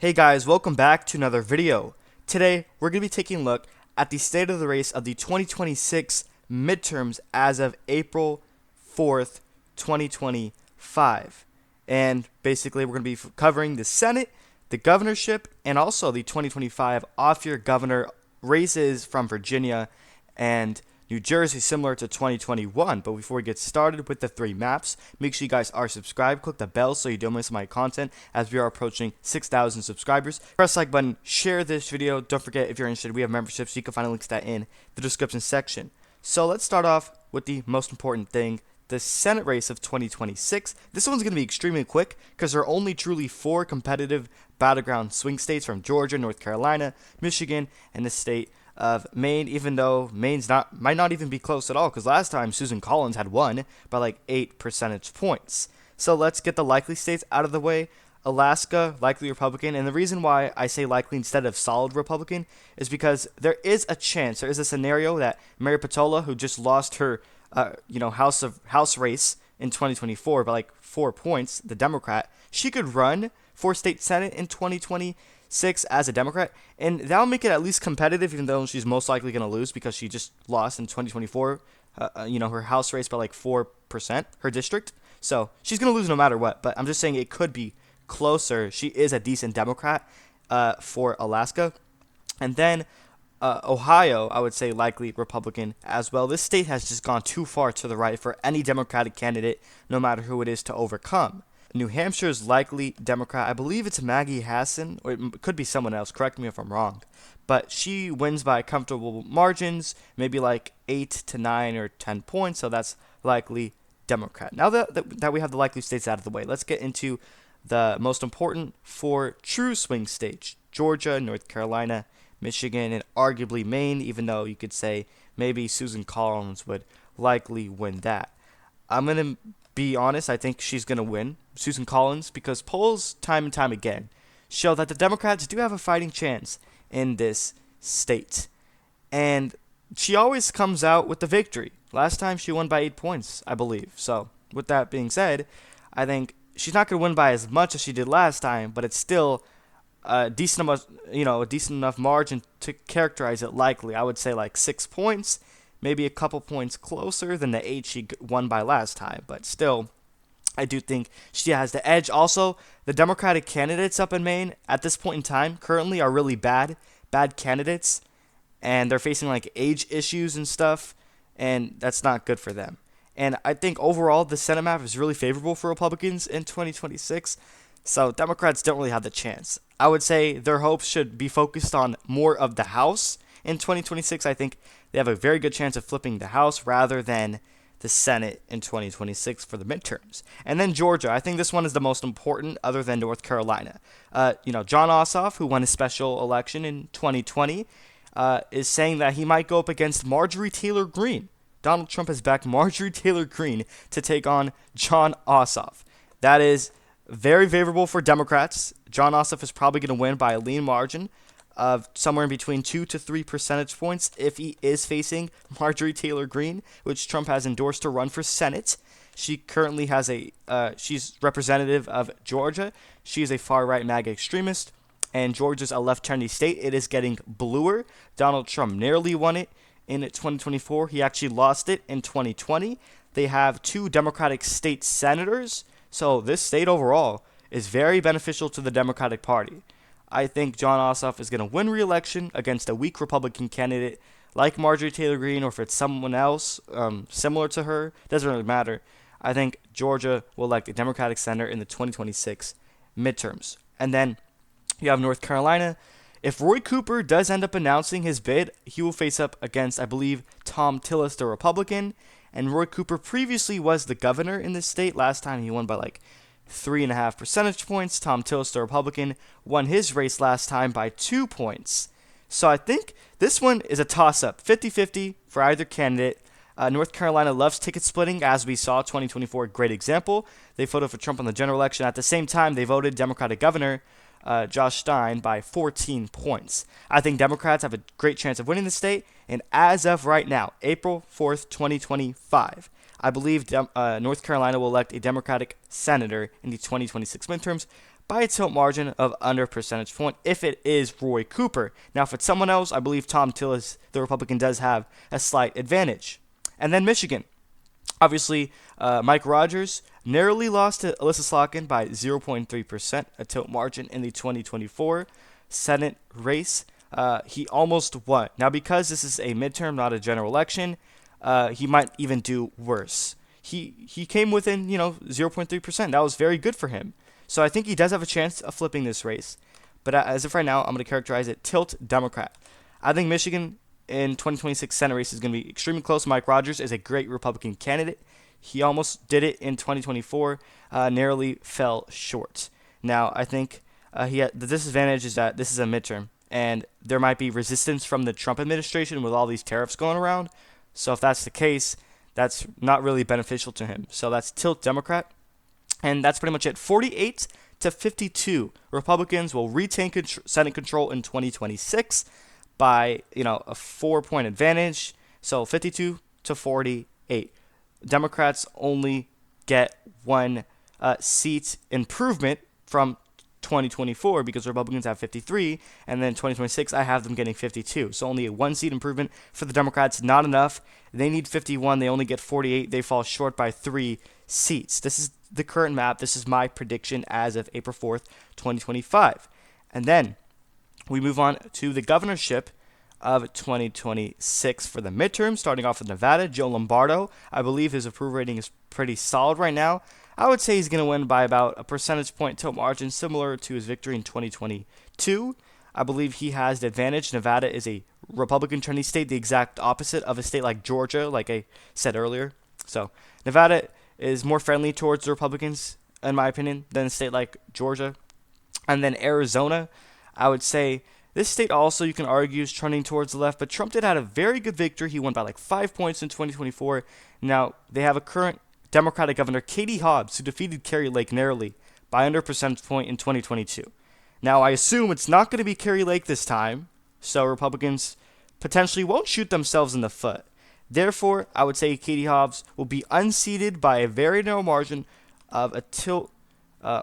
Hey guys, welcome back to another video. Today, we're going to be taking a look at the state of the race of the 2026 midterms as of April 4th, 2025. And basically, we're going to be covering the Senate, the governorship, and also the 2025 off-year governor races from Virginia and New Jersey, similar to 2021. But before we get started with the three maps, make sure you guys are subscribed. Click the bell so you don't miss my content as we are approaching 6,000 subscribers. Press the like button, share this video. Don't forget, if you're interested, we have memberships. So you can find links to that in the description section. So let's start off with the most important thing, the Senate race of 2026. This one's going to be extremely quick because there are only truly 4 competitive battleground swing states from Georgia, North Carolina, Michigan, and the state of Maine, even though Maine's might not even be close at all, because last time Susan Collins had won by like 8 percentage points. So let's get the likely states out of the way. Alaska, likely Republican, and the reason why I say likely instead of solid Republican is because there is a chance, there is a scenario that Mary Patola, who just lost her, House race in 2024 by like 4 points, the Democrat, she could run for state senate in 2026 as a Democrat, and that'll make it at least competitive, even though she's most likely going to lose because she just lost in 2024. Her House race by like 4%, her district. So she's going to lose no matter what. But I'm just saying it could be closer. She is a decent Democrat for Alaska. And then Ohio, I would say likely Republican as well. This state has just gone too far to the right for any Democratic candidate, no matter who it is, to overcome. New Hampshire is likely Democrat. I believe it's Maggie Hassan, or it could be someone else. Correct me if I'm wrong. But she wins by comfortable margins, maybe like 8 to 9 or 10 points, so that's likely Democrat. Now that we have the likely states out of the way, let's get into the most important 4 true swing states: Georgia, North Carolina, Michigan, and arguably Maine, even though you could say maybe Susan Collins would likely win that. I'm going to be honest, I think she's going to win, Susan Collins, because polls time and time again show that the Democrats do have a fighting chance in this state. And she always comes out with the victory. Last time she won by 8 points, I believe. So, with that being said, I think she's not going to win by as much as she did last time, but it's still a decent enough margin to characterize it likely. I would say like 6 points, maybe a couple points closer than the 8 she won by last time, but still, I do think she has the edge. Also, the Democratic candidates up in Maine at this point in time currently are really bad candidates, and they're facing like age issues and stuff, and that's not good for them. And I think overall, the Senate map is really favorable for Republicans in 2026, so Democrats don't really have the chance. I would say their hopes should be focused on more of the House in 2026. I think they have a very good chance of flipping the House rather than the Senate in 2026 for the midterms. And then Georgia, I think this one is the most important other than North Carolina. John Ossoff, who won a special election in 2020, is saying that he might go up against Marjorie Taylor Greene. Donald Trump has backed Marjorie Taylor Greene to take on John Ossoff. That is very favorable for Democrats. John Ossoff is probably going to win by a lean margin of somewhere in between 2 to 3 percentage points if he is facing Marjorie Taylor Greene, which Trump has endorsed to run for Senate. She currently has she's representative of Georgia. She is a far-right MAGA extremist, and Georgia's a left-turning state. It is getting bluer. Donald Trump nearly won it in 2024. He actually lost it in 2020. They have 2 Democratic state senators, so this state overall is very beneficial to the Democratic Party. I think John Ossoff is going to win re-election against a weak Republican candidate like Marjorie Taylor Greene, or if it's someone else similar to her, doesn't really matter. I think Georgia will elect a Democratic senator in the 2026 midterms. And then you have North Carolina. If Roy Cooper does end up announcing his bid, he will face up against, I believe, Tom Tillis, the Republican. And Roy Cooper previously was the governor in this state. Last time he won by like 3.5 percentage points. Tom Tillis, the Republican, won his race last time by 2 points. So I think this one is a toss-up, 50-50 for either candidate. North Carolina loves ticket splitting, as we saw 2024, great example. They voted for Trump on the general election. At the same time, they voted Democratic Governor Josh Stein by 14 points. I think Democrats have a great chance of winning the state, and as of right now, April 4th, 2025, I believe North Carolina will elect a Democratic senator in the 2026 midterms by a tilt margin of under a percentage point if it is Roy Cooper. Now, if it's someone else, I believe Tom Tillis, the Republican, does have a slight advantage. And then Michigan. Obviously, Mike Rogers narrowly lost to Alyssa Slotkin by 0.3%, a tilt margin in the 2024 Senate race. He almost won. Now, because this is a midterm, not a general election, he might even do worse. He came within, 0.3%. That was very good for him. So I think he does have a chance of flipping this race. But as of right now, I'm going to characterize it tilt Democrat. I think Michigan in 2026 Senate race is going to be extremely close. Mike Rogers is a great Republican candidate. He almost did it in 2024, narrowly fell short. Now, I think the disadvantage is that this is a midterm, and there might be resistance from the Trump administration with all these tariffs going around. So if that's the case, that's not really beneficial to him. So that's tilt Democrat. And that's pretty much it. 48 to 52. Republicans will retain Senate control in 2026 by, a 4-point advantage. So 52 to 48. Democrats only get one seat improvement from 2024 because Republicans have 53, and then 2026 I have them getting 52. So only a 1-seat improvement for the Democrats, not enough. They need 51, they only get 48. They fall short by 3 seats. This is the current map. This is my prediction as of April 4th, 2025. And then we move on to the governorship of 2026 for the midterm, starting off with Nevada. Joe Lombardo, I believe his approval rating is pretty solid right now. I would say he's going to win by about a percentage point tilt margin, similar to his victory in 2022. I believe he has the advantage. Nevada is a Republican trendy state, the exact opposite of a state like Georgia, like I said earlier. So Nevada is more friendly towards the Republicans, in my opinion, than a state like Georgia. And then Arizona, I would say this state also, you can argue, is trending towards the left, but Trump did have a very good victory. He won by like 5 points in 2024. Now, they have a current Democratic governor, Katie Hobbs, who defeated Kari Lake narrowly by under a percentage point in 2022. Now, I assume it's not going to be Kari Lake this time, so Republicans potentially won't shoot themselves in the foot. Therefore, I would say Katie Hobbs will be unseated by a very narrow margin of a tilt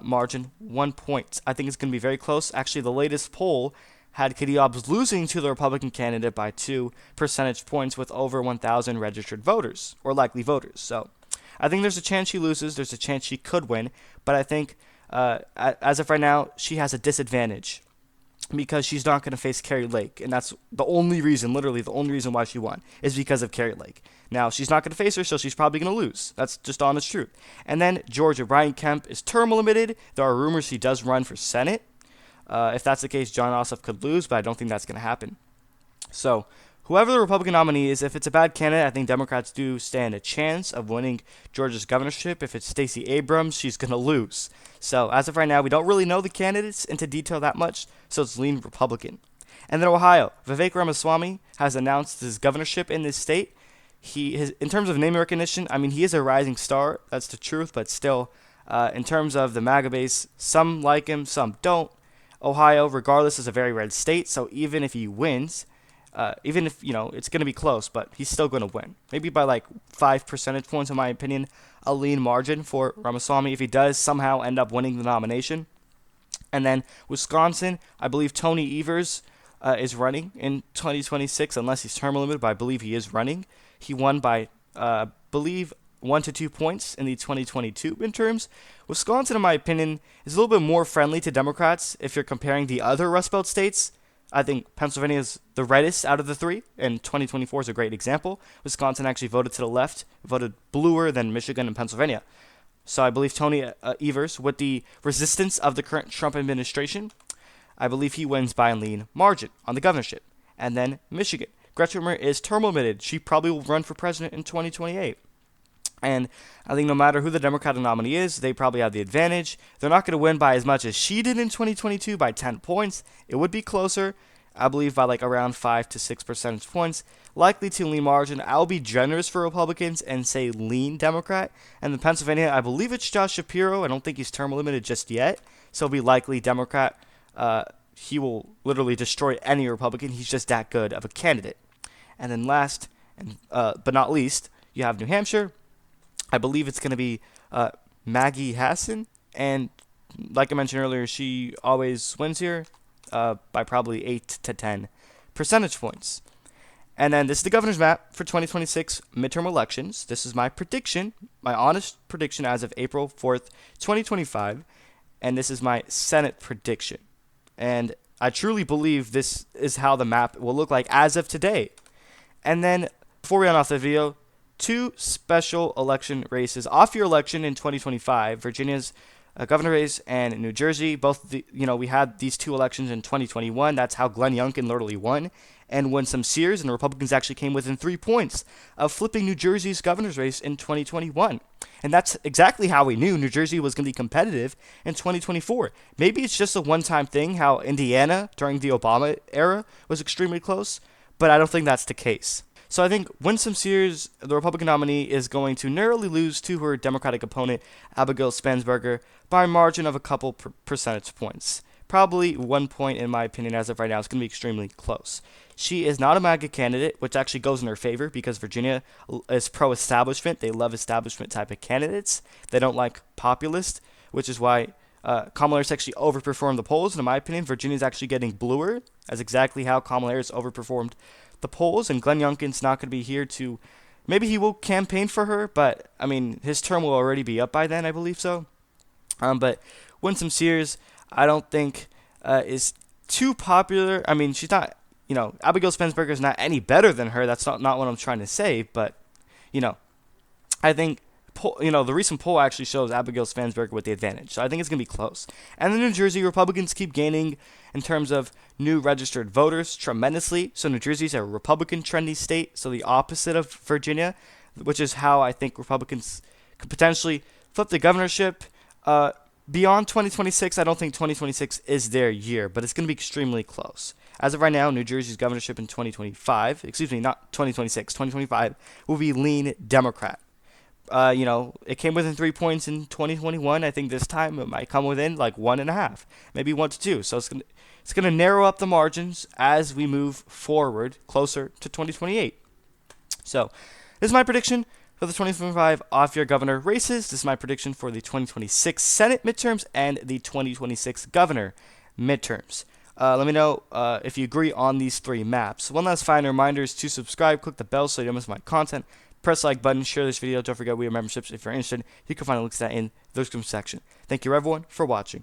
margin, 1 point. I think it's going to be very close. Actually, the latest poll had Katie Hobbs losing to the Republican candidate by 2 percentage points with over 1,000 registered voters, or likely voters. So I think there's a chance she loses. There's a chance she could win. But I think, as of right now, she has a disadvantage because she's not going to face Kari Lake. And that's the only reason, literally the only reason why she won, is because of Kari Lake. Now, she's not going to face her, so she's probably going to lose. That's just honest truth. And then Georgia, Brian Kemp is term limited. There are rumors he does run for Senate. If that's the case, John Ossoff could lose, but I don't think that's going to happen. So whoever the Republican nominee is, if it's a bad candidate, I think Democrats do stand a chance of winning Georgia's governorship. If it's Stacey Abrams, she's going to lose. So as of right now, we don't really know the candidates into detail that much, so it's lean Republican. And then Ohio, Vivek Ramaswamy has announced his governorship in this state. In terms of name recognition, I mean, he is a rising star. That's the truth, but still, in terms of the MAGA base, some like him, some don't. Ohio, regardless, is a very red state, so even if he wins, even if, it's going to be close, but he's still going to win. Maybe by like 5 percentage points, in my opinion, a lean margin for Ramaswamy if he does somehow end up winning the nomination. And then Wisconsin, I believe Tony Evers is running in 2026, unless he's term limited, but I believe he is running. He won by, I believe, 1 to 2 points in the 2022 midterms. Wisconsin, in my opinion, is a little bit more friendly to Democrats if you're comparing the other Rust Belt states. I think Pennsylvania is the reddest out of the three, and 2024 is a great example. Wisconsin actually voted to the left, voted bluer than Michigan and Pennsylvania. So I believe Tony Evers, with the resistance of the current Trump administration, I believe he wins by a lean margin on the governorship. And then Michigan. Gretchen Whitmer is term limited. She probably will run for president in 2028. And I think no matter who the Democratic nominee is, they probably have the advantage. They're not going to win by as much as she did in 2022 by 10 points. It would be closer, I believe, by like around 5 to 6 percentage points. Likely to lean margin. I'll be generous for Republicans and say lean Democrat. And in Pennsylvania, I believe it's Josh Shapiro. I don't think he's term limited just yet. So it'll be likely Democrat. He will literally destroy any Republican. He's just that good of a candidate. And then last, but not least, you have New Hampshire. I believe it's going to be Maggie Hassan and like I mentioned earlier, she always wins here by probably 8 to 10 percentage points. And then this is the governor's map for 2026 midterm elections. This is my prediction, my honest prediction as of April 4th, 2025. And this is my Senate prediction. And I truly believe this is how the map will look like as of today. And then, before we end off the video, 2 special election races off your election in 2025. Virginia's governor race and New Jersey. Both, we had these 2 elections in 2021. That's how Glenn Youngkin literally won and won some Sears, and the Republicans actually came within 3 points of flipping New Jersey's governor's race in 2021. And that's exactly how we knew New Jersey was going to be competitive in 2024. Maybe it's just a one-time thing how Indiana during the Obama era was extremely close, but I don't think that's the case. So I think Winsome Sears, the Republican nominee, is going to narrowly lose to her Democratic opponent, Abigail Spansberger, by a margin of a couple percentage points. Probably 1 point in my opinion as of right now. It's going to be extremely close. She is not a MAGA candidate, which actually goes in her favor because Virginia is pro-establishment. They love establishment type of candidates. They don't like populist, which is why Kamala Harris actually overperformed the polls. And in my opinion, Virginia is actually getting bluer, as exactly how Kamala Harris overperformed the polls. And Glenn Youngkin's not going to be here to, maybe he will campaign for her, but I mean, his term will already be up by then, I believe so. But Winsome Sears, I don't think is too popular. I mean, she's not, Abigail Spansberger is not any better than her. That's not what I'm trying to say. But, I think, the recent poll actually shows Abigail Spansberger with the advantage. So I think it's going to be close. And the New Jersey Republicans keep gaining in terms of new registered voters tremendously. So New Jersey is a Republican trendy state. So the opposite of Virginia, which is how I think Republicans could potentially flip the governorship. Beyond 2026, I don't think 2026 is their year, but it's going to be extremely close. As of right now, New Jersey's governorship in 2025, not 2026, 2025, will be lean Democrat. It came within 3 points in 2021. I think this time it might come within like 1.5, maybe 1 to 2. So it's gonna narrow up the margins as we move forward closer to 2028. So this is my prediction for the 2025 off-year governor races. This is my prediction for the 2026 Senate midterms and the 2026 governor midterms. Let me know if you agree on these 3 maps. One last final reminder is to subscribe, click the bell so you don't miss my content, press the like button, share this video. Don't forget we have memberships if you're interested. You can find the links to that in the description section. Thank you everyone for watching.